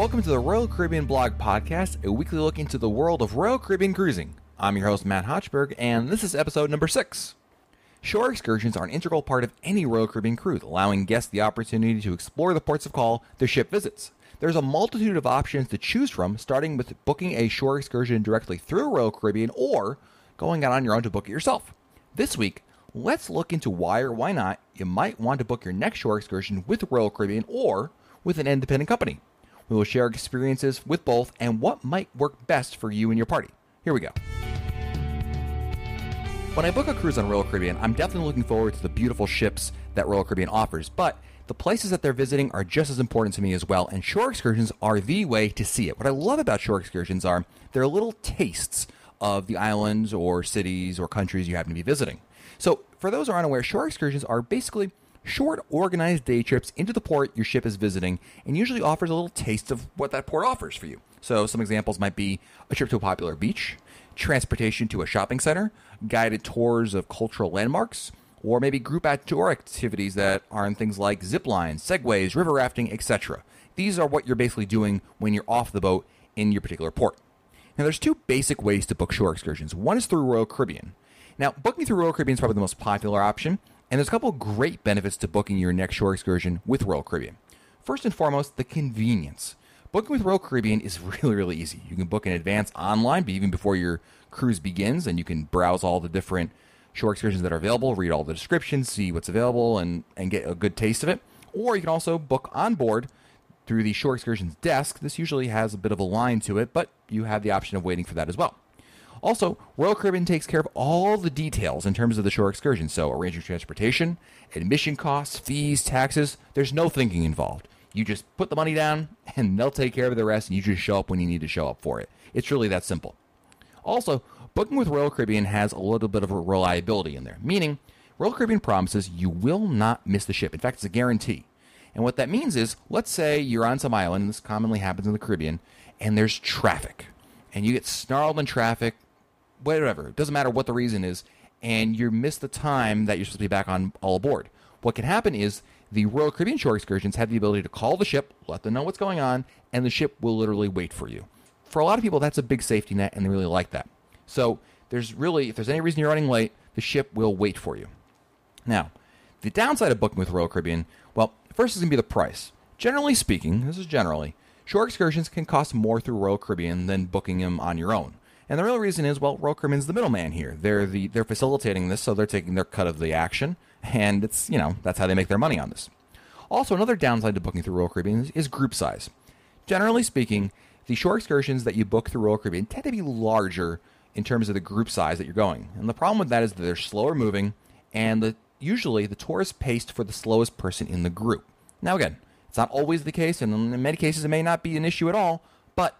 Welcome to the Royal Caribbean Blog Podcast, a weekly look into the world of Royal Caribbean cruising. I'm your host, Matt Hochberg, and this is episode number 6. Shore excursions are an integral part of any Royal Caribbean cruise, allowing guests the opportunity to explore the ports of call their ship visits. There's a multitude of options to choose from, starting with booking a shore excursion directly through Royal Caribbean or going out on your own to book it yourself. This week, let's look into why or why not you might want to book your next shore excursion with Royal Caribbean or with an independent company. We will share experiences with both and what might work best for you and your party. Here we go. When I book a cruise on Royal Caribbean, I'm definitely looking forward to the beautiful ships that Royal Caribbean offers, but the places that they're visiting are just as important to me as well, and shore excursions are the way to see it. What I love about shore excursions are they're little tastes of the islands or cities or countries you happen to be visiting. So for those who are unaware, shore excursions are basically short, organized day trips into the port your ship is visiting and usually offers a little taste of what that port offers for you. So some examples might be a trip to a popular beach, transportation to a shopping center, guided tours of cultural landmarks, or maybe group outdoor activities that are in things like zip lines, segways, river rafting, etc. These are what you're basically doing when you're off the boat in your particular port. Now, there's two basic ways to book shore excursions. One is through Royal Caribbean. Now, booking through Royal Caribbean is probably the most popular option, and there's a couple of great benefits to booking your next shore excursion with Royal Caribbean. First and foremost, the convenience. Booking with Royal Caribbean is really easy. You can book in advance online, even before your cruise begins, and you can browse all the different shore excursions that are available, read all the descriptions, see what's available, and get a good taste of it. Or you can also book on board through the shore excursions desk. This usually has a bit of a line to it, but you have the option of waiting for that as well. Also, Royal Caribbean takes care of all the details in terms of the shore excursion, so arranging transportation, admission costs, fees, taxes. There's no thinking involved. You just put the money down, and they'll take care of the rest, and you just show up when you need to show up for it. It's really that simple. Also, booking with Royal Caribbean has a little bit of a reliability in there, meaning Royal Caribbean promises you will not miss the ship. In fact, it's a guarantee. And what that means is, let's say you're on some island, and this commonly happens in the Caribbean, and there's traffic, and you get snarled in traffic, whatever, it doesn't matter what the reason is, and you miss the time that you're supposed to be back on all aboard. What can happen is the Royal Caribbean shore excursions have the ability to call the ship, let them know what's going on, and the ship will literally wait for you. For a lot of people, that's a big safety net, and they really like that. So if there's any reason you're running late, the ship will wait for you. Now, the downside of booking with Royal Caribbean, well, first is going to be the price. Generally speaking, this is generally, shore excursions can cost more through Royal Caribbean than booking them on your own. And the real reason is, well, Royal Caribbean's the middleman here. They're facilitating this, so they're taking their cut of the action, and it's, that's how they make their money on this. Also, another downside to booking through Royal Caribbean is group size. Generally speaking, the shore excursions that you book through Royal Caribbean tend to be larger in terms of the group size that you're going. And the problem with that is that they're slower moving, and usually the tour is paced for the slowest person in the group. Now again, it's not always the case, and in many cases it may not be an issue at all, but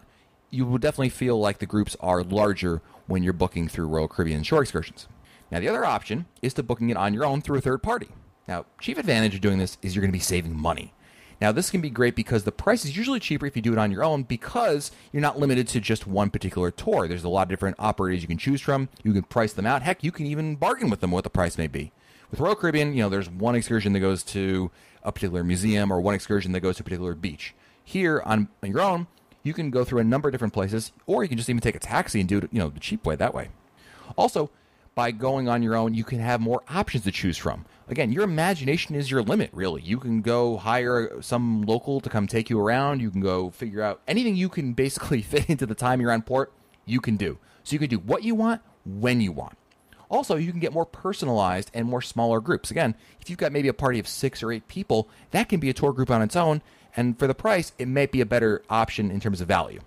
you will definitely feel like the groups are larger when you're booking through Royal Caribbean shore excursions. Now, the other option is to booking it on your own through a third party. Now, chief advantage of doing this is you're going to be saving money. Now, this can be great because the price is usually cheaper if you do it on your own because you're not limited to just one particular tour. There's a lot of different operators you can choose from. You can price them out. Heck, you can even bargain with them what the price may be. With Royal Caribbean, there's one excursion that goes to a particular museum or one excursion that goes to a particular beach. Here, on your own, you can go through a number of different places, or you can just even take a taxi and do it, the cheap way that way. Also, by going on your own, you can have more options to choose from. Again, your imagination is your limit, really. You can go hire some local to come take you around. You can go figure out anything you can basically fit into the time you're on port, you can do. So you can do what you want, when you want. Also, you can get more personalized and more smaller groups. Again, if you've got maybe a party of 6 or 8 people, that can be a tour group on its own. And for the price, it may be a better option in terms of value.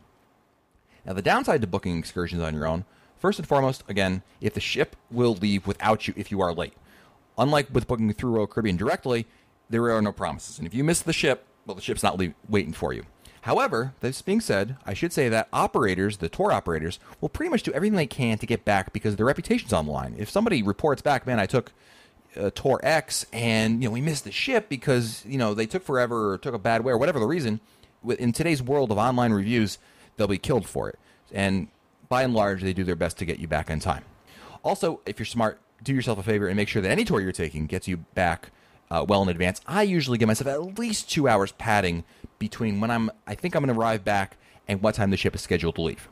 Now, the downside to booking excursions on your own, first and foremost, again, if the ship will leave without you if you are late. Unlike with booking through Royal Caribbean directly, there are no promises. And if you miss the ship, well, the ship's not waiting for you. However, this being said, I should say that operators, the tour operators, will pretty much do everything they can to get back because their reputation's on the line. If somebody reports back, man, I took tour X and we missed the ship because they took forever or took a bad way or whatever the reason, in today's world of online reviews, they'll be killed for it. And by and large, they do their best to get you back on time. Also, if you're smart, do yourself a favor and make sure that any tour you're taking gets you back well in advance. I usually give myself at least 2 hours padding between when I think I'm going to arrive back and what time the ship is scheduled to leave.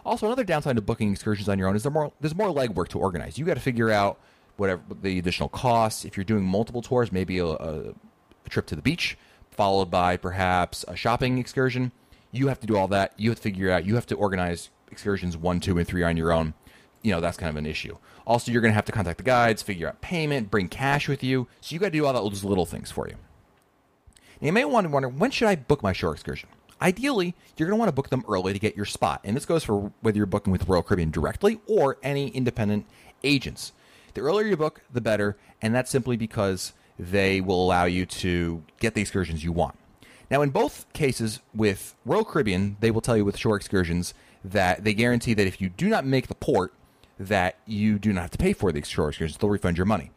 Also, another downside to booking excursions on your own is there's more legwork to organize. You got to figure out whatever the additional costs. If you're doing multiple tours, maybe a trip to the beach, followed by perhaps a shopping excursion. You have to do all that. You have to figure out. You have to organize excursions 1, 2, and 3 on your own. That's kind of an issue. Also, you're going to have to contact the guides, figure out payment, bring cash with you. So you got to do all those little things for you. Now, you may want to wonder, when should I book my shore excursion? Ideally, you're going to want to book them early to get your spot. And this goes for whether you're booking with Royal Caribbean directly or any independent agents. The earlier you book, the better. And that's simply because they will allow you to get the excursions you want. Now, in both cases with Royal Caribbean, they will tell you with shore excursions that they guarantee that if you do not make the port, that you do not have to pay for the shore excursions. They'll refund your money.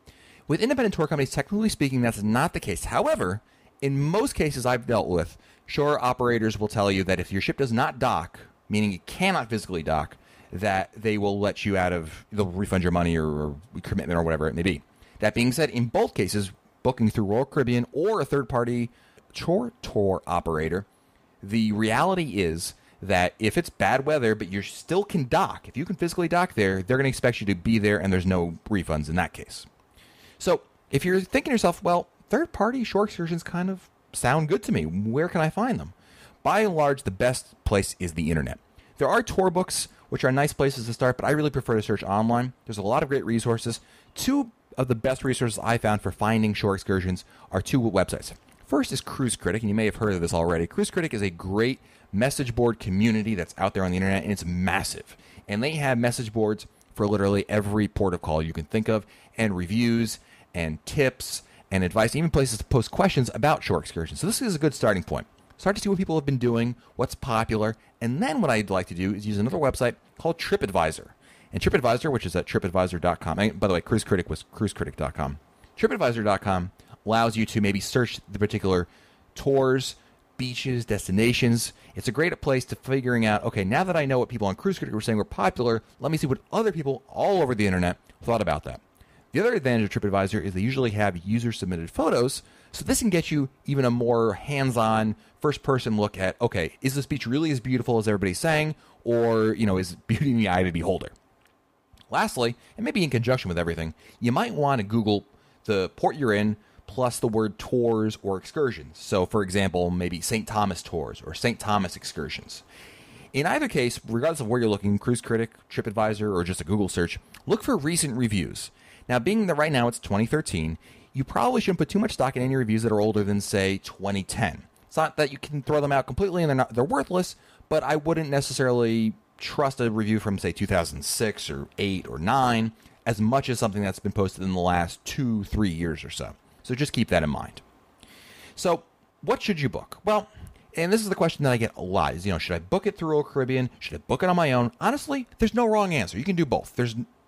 With independent tour companies, technically speaking, that's not the case. However, in most cases I've dealt with, shore operators will tell you that if your ship does not dock, meaning it cannot physically dock, that they will let you out of, they'll refund your money or commitment or whatever it may be. That being said, in both cases, booking through Royal Caribbean or a third-party shore tour operator, the reality is that if it's bad weather, but you still can dock, if you can physically dock there, they're going to expect you to be there, and there's no refunds in that case. So if you're thinking to yourself, well, third-party shore excursions kind of sound good to me. Where can I find them? By and large, the best place is the internet. There are tour books, which are nice places to start, but I really prefer to search online. There's a lot of great resources. Two of the best resources I found for finding shore excursions are 2 websites. First is Cruise Critic, and you may have heard of this already. Cruise Critic is a great message board community that's out there on the internet, and it's massive. And they have message boards for literally every port of call you can think of, and reviews, and tips, and advice, even places to post questions about shore excursions. So this is a good starting point. Start to see what people have been doing, what's popular, and then what I'd like to do is use another website called TripAdvisor. And TripAdvisor, which is at tripadvisor.com, and by the way, Cruise Critic was cruisecritic.com. TripAdvisor.com allows you to maybe search the particular tours, beaches, destinations. It's a great place to figuring out, okay, now that I know what people on Cruise Critic were saying were popular, let me see what other people all over the internet thought about that. The other advantage of TripAdvisor is they usually have user-submitted photos, so this can get you even a more hands-on, first-person look at, okay, is this beach really as beautiful as everybody's saying, or, is beauty in the eye of the beholder? Lastly, and maybe in conjunction with everything, you might want to Google the port you're in plus the word tours or excursions. So, for example, maybe St. Thomas tours or St. Thomas excursions. In either case, regardless of where you're looking, Cruise Critic, TripAdvisor, or just a Google search, look for recent reviews. Now, being that right now it's 2013, you probably shouldn't put too much stock in any reviews that are older than, say, 2010. It's not that you can throw them out completely and they're worthless, but I wouldn't necessarily trust a review from, say, 2006 or 8 or 9 as much as something that's been posted in the last 2-3 years or so. So just keep that in mind. So what should you book? Well, and this is the question that I get a lot is, should I book it through Royal Caribbean? Should I book it on my own? Honestly, there's no wrong answer. You can do both.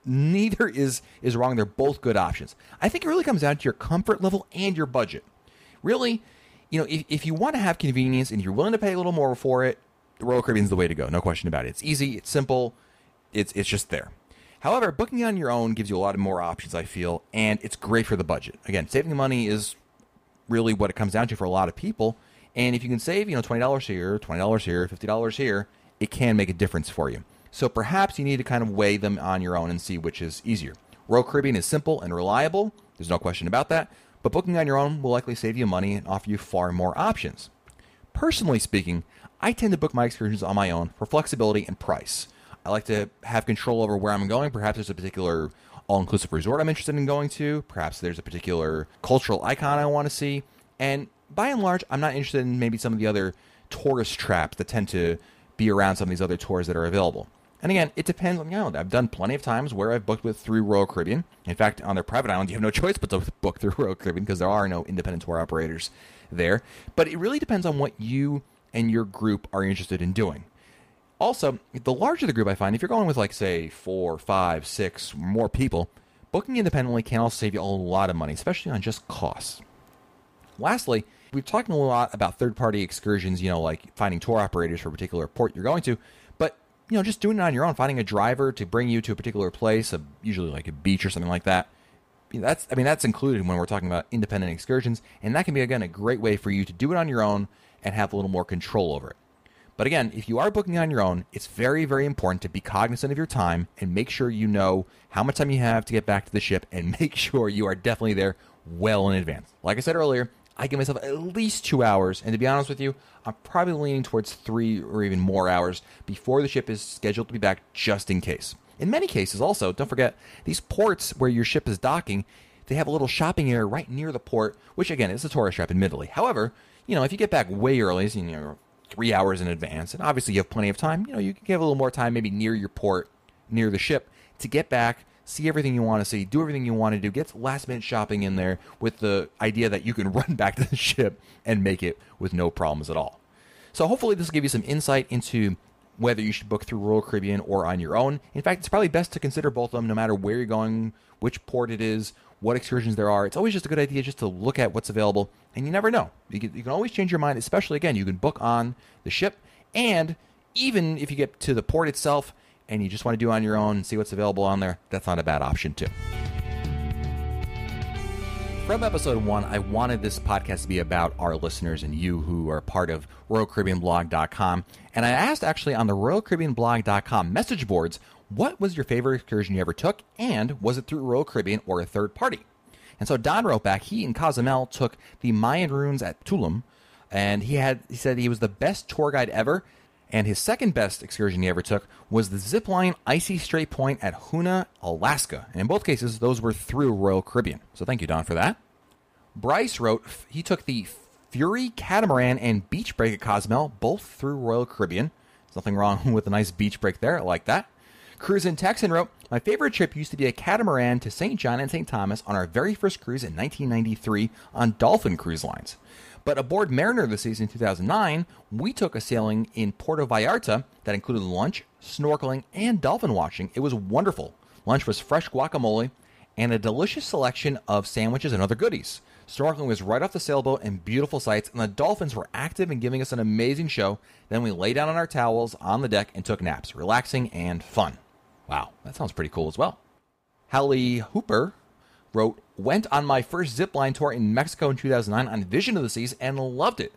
Neither is wrong. They're both good options. I think it really comes down to your comfort level and your budget. Really, if you want to have convenience and you're willing to pay a little more for it, the Royal Caribbean is the way to go. No question about it. It's easy. It's simple. It's just there. However, booking on your own gives you a lot of more options, I feel, and it's great for the budget. Again, saving money is really what it comes down to for a lot of people. And if you can save, $20 here, $20 here, $50 here, it can make a difference for you. So perhaps you need to kind of weigh them on your own and see which is easier. Royal Caribbean is simple and reliable. There's no question about that. But booking on your own will likely save you money and offer you far more options. Personally speaking, I tend to book my excursions on my own for flexibility and price. I like to have control over where I'm going. Perhaps there's a particular all-inclusive resort I'm interested in going to. Perhaps there's a particular cultural icon I want to see. And by and large, I'm not interested in maybe some of the other tourist traps that tend to be around some of these other tours that are available. And again, it depends on, I've done plenty of times where I've booked through Royal Caribbean. In fact, on their private island, you have no choice but to book through Royal Caribbean because there are no independent tour operators there. But it really depends on what you and your group are interested in doing. Also, the larger the group I find, if you're going with say 4, 5, 6 more people, booking independently can also save you a lot of money, especially on just costs. Lastly, we've talked a lot about third-party excursions, like finding tour operators for a particular port you're going to, but just doing it on your own, finding a driver to bring you to a particular place, usually like a beach or something like that, that's included when we're talking about independent excursions, and that can be, again, a great way for you to do it on your own and have a little more control over it. But again, if you are booking on your own, it's very, very important to be cognizant of your time and make sure you know how much time you have to get back to the ship, and make sure you are definitely there well in advance. Like I said earlier, I give myself at least 2 hours, and to be honest with you, I'm probably leaning towards 3 or even more hours before the ship is scheduled to be back, just in case. In many cases also, don't forget, these ports where your ship is docking, they have a little shopping area right near the port, which again is a tourist trap, admittedly. However, if you get back way early, 3 hours in advance, and obviously you have plenty of time, you can have a little more time maybe near your port, near the ship, to get back, see everything you want to see, do everything you want to do, get last minute shopping in there with the idea that you can run back to the ship and make it with no problems at all. So hopefully this will give you some insight into whether you should book through Royal Caribbean or on your own. In fact, it's probably best to consider both of them no matter where you're going, which port it is, what excursions there are. It's always just a good idea just to look at what's available, and you never know. You can always change your mind, especially, again, you can book on the ship, and even if you get to the port itself and you just want to do it on your own and see what's available on there, that's not a bad option too. From episode 1, I wanted this podcast to be about our listeners and you who are part of RoyalCaribbeanBlog.com. And I asked actually on the RoyalCaribbeanBlog.com message boards, what was your favorite excursion you ever took? And was it through Royal Caribbean or a third party? And so Don wrote back, he and Cozumel took the Mayan ruins at Tulum. And he said he was the best tour guide ever. And his second best excursion he ever took was the zipline Icy Strait Point at Hoonah, Alaska. And in both cases, those were through Royal Caribbean. So thank you, Don, for that. Bryce wrote he took the Fury Catamaran and Beach Break at Cozumel, both through Royal Caribbean. There's nothing wrong with a nice beach break there. I like that. Cruise in Texan wrote, my favorite trip used to be a catamaran to St. John and St. Thomas on our very first cruise in 1993 on Dolphin Cruise Lines. But aboard Mariner this season in 2009, we took a sailing in Puerto Vallarta that included lunch, snorkeling, and dolphin watching. It was wonderful. Lunch was fresh guacamole and a delicious selection of sandwiches and other goodies. Snorkeling was right off the sailboat and beautiful sights, and the dolphins were active and giving us an amazing show. Then we lay down on our towels on the deck and took naps, relaxing and fun. Wow, that sounds pretty cool as well. Hallie Hooper wrote, went on my first zipline tour in Mexico in 2009 on Vision of the Seas and loved it.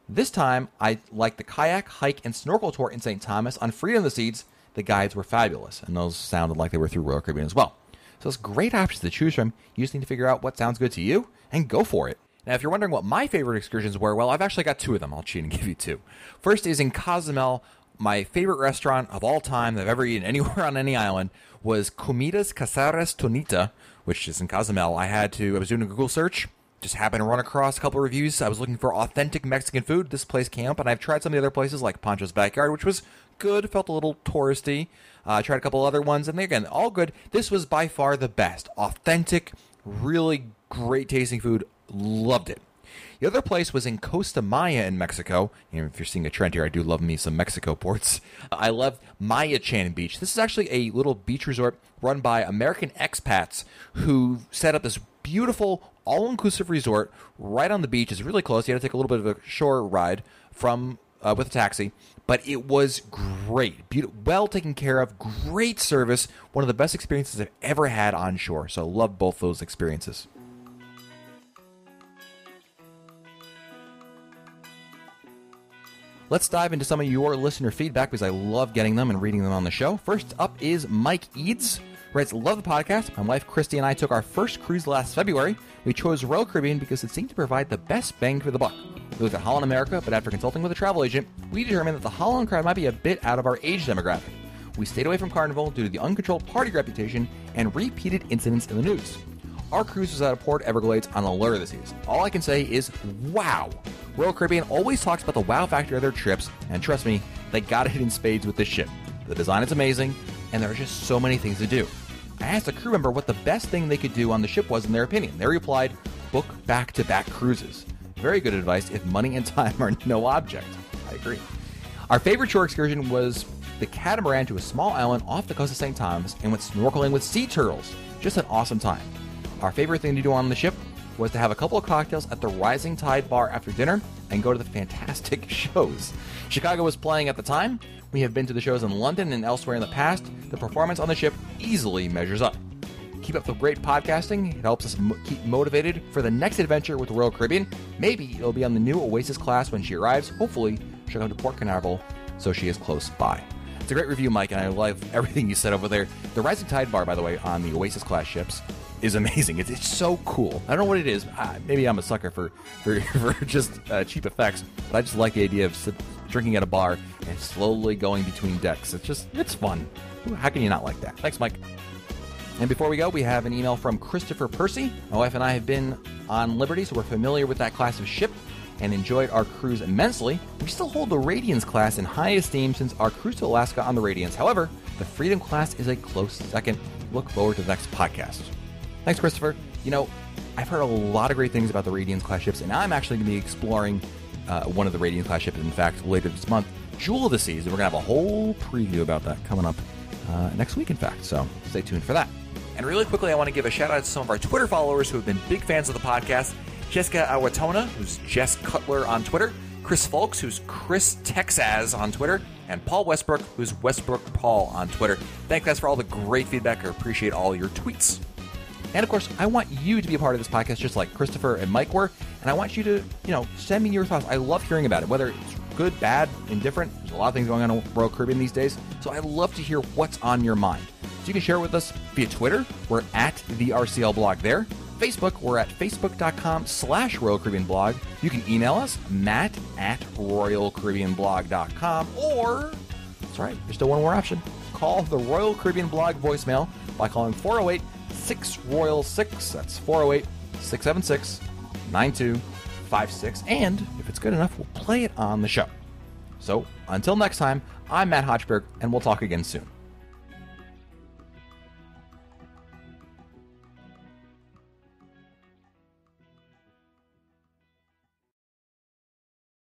This time, I liked the kayak, hike, and snorkel tour in St. Thomas on Freedom of the Seas. The guides were fabulous, and those sounded like they were through Royal Caribbean as well. So it's great options to choose from. You just need to figure out what sounds good to you and go for it. Now, if you're wondering what my favorite excursions were, well, I've actually got 2 of them. I'll cheat and give you 2. First is in Cozumel. My favorite restaurant of all time that I've ever eaten anywhere on any island was Comidas Caseras Tonita, which is in Cozumel. I was doing a Google search, just happened to run across a couple of reviews. I was looking for authentic Mexican food. This place came up, and I've tried some of the other places like Pancho's Backyard, which was good, felt a little touristy. I tried a couple other ones, and again, all good. This was by far the best. Authentic, really great tasting food. Loved it. The other place was in Costa Maya in Mexico. If you're seeing a trend here, I do love me some Mexico ports. I love Mayachan Beach. This is actually a little beach resort run by American expats who set up this beautiful, all-inclusive resort right on the beach. It's really close. You had to take a little bit of a shore ride from with a taxi, but it was great. Well taken care of, great service. One of the best experiences I've ever had on shore. So love both those experiences. Let's dive into some of your listener feedback because I love getting them and reading them on the show. First up is Mike Eads. Writes, love the podcast. My wife Christy and I took our first cruise last February. We chose Royal Caribbean because it seemed to provide the best bang for the buck. We looked at Holland America, but after consulting with a travel agent, we determined that the Holland crowd might be a bit out of our age demographic. We stayed away from Carnival due to the uncontrolled party reputation and repeated incidents in the news. Our cruise was out of Port Everglades on Allure this season. All I can say is, wow! Royal Caribbean always talks about the wow factor of their trips, and trust me, they got it in spades with this ship. The design is amazing, and there are just so many things to do. I asked a crew member what the best thing they could do on the ship was in their opinion. They replied, book back-to-back cruises. Very good advice if money and time are no object. I agree. Our favorite shore excursion was the catamaran to a small island off the coast of St. Thomas and went snorkeling with sea turtles. Just an awesome time. Our favorite thing to do on the ship was to have a couple of cocktails at the Rising Tide bar after dinner and go to the fantastic shows. Chicago was playing at the time. We have been to the shows in London and elsewhere in the past. The performance on the ship easily measures up. Keep up the great podcasting. It helps us keep motivated for the next adventure with the Royal Caribbean. Maybe it'll be on the new Oasis class when she arrives. Hopefully, she'll come to Port Canaveral so she is close by. It's a great review, Mike, and I love everything you said over there. The Rising Tide bar, by the way, on the Oasis class ships is amazing. It's so cool. I don't know what it is. Maybe I'm a sucker for just cheap effects, but I just like the idea of drinking at a bar and slowly going between decks. It's fun. How can you not like that? Thanks, Mike. And before we go, we have an email from Christopher Percy. My wife and I have been on Liberty, so we're familiar with that class of ship and enjoyed our cruise immensely. We still hold the Radiance class in high esteem since our cruise to Alaska on the Radiance. However, the Freedom class is a close second. Look forward to the next podcast. Thanks, Christopher. You know, I've heard a lot of great things about the Radiance class ships, and I'm actually going to be exploring one of the Radiance class ships, in fact, later this month, Jewel of the Seas, and we're going to have a whole preview about that coming up next week, in fact, so stay tuned for that. And really quickly, I want to give a shout out to some of our Twitter followers who have been big fans of the podcast. Jessica Awatona, who's Jess Cutler on Twitter, Chris Folks, who's Chris Texas on Twitter, and Paul Westbrook, who's Westbrook Paul on Twitter. Thanks, guys, for all the great feedback. I appreciate all your tweets. And of course, I want you to be a part of this podcast just like Christopher and Mike were, and I want you to, send me your thoughts. I love hearing about it, whether it's good, bad, indifferent. There's a lot of things going on in Royal Caribbean these days, so I love to hear what's on your mind. So you can share it with us via Twitter. We're at the RCL blog there. Facebook, we're at facebook.com/Royal Caribbean blog. You can email us, matt@royalcaribbeanblog.com, or, that's right, there's still one more option. Call the Royal Caribbean blog voicemail by calling 408-6-ROYAL-6. That's 408-676-9256. And if it's good enough, we'll play it on the show. So until next time, I'm Matt Hochberg, and we'll talk again soon.